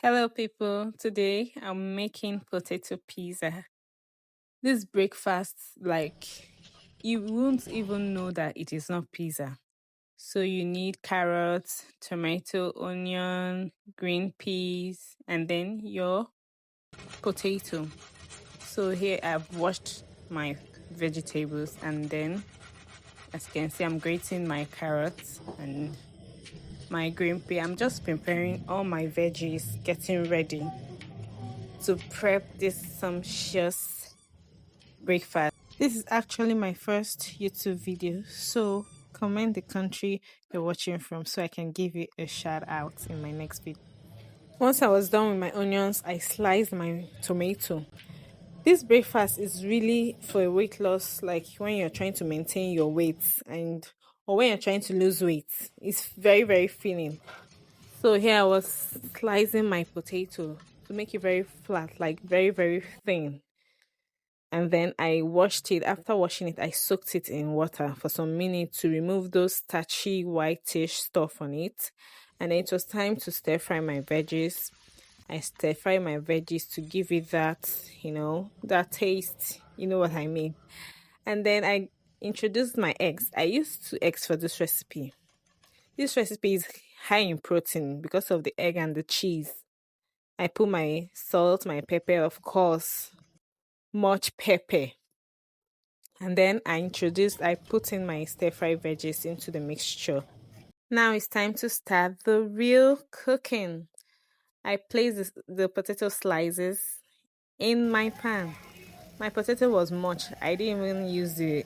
Hello, people. Today I'm making potato pizza. This breakfast, you won't even know that it is not pizza. So, you need carrots, tomato, onion, green peas, and then your potato. So, here I've washed my vegetables, and then as you can see, I'm grating my carrots and my green pea. I'm just preparing all my veggies, getting ready to prep this sumptuous breakfast. This is actually my first YouTube video, so comment the country you're watching from so I can give you a shout out in my next video. Once I was done with my onions, I sliced my tomato. This breakfast is really for a weight loss, like when you're trying to maintain your weight and or when you're trying to lose weight. It's very, very filling. So here I was slicing my potato to make it very flat, like very, very thin. And then I washed it. After washing it, I soaked it in water for some minutes to remove those starchy whitish stuff on it. And then it was time to stir fry my veggies. I stir fry my veggies to give it that taste. You know what I mean? And then I introduced my eggs. I used 2 eggs for this recipe. This recipe is high in protein because of the egg and the cheese. I put my salt, my pepper, of course, much pepper. And then I put in my stir fry veggies into the mixture. Now it's time to start the real cooking. I place the potato slices in my pan. My potato was much. I didn't even use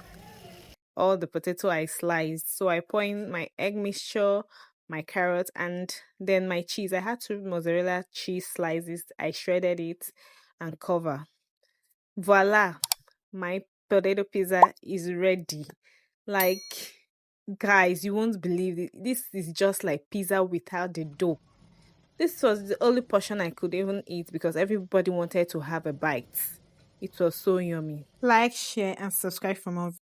all the potato I sliced. So I pour in my egg mixture, my carrot, and then my cheese. I had 2 mozzarella cheese slices. I shredded it and cover. Voila! My potato pizza is ready. Like, guys, you won't believe it. This is just like pizza without the dough. This was the only portion I could even eat because everybody wanted to have a bite. It was so yummy. Like, share, and subscribe for more.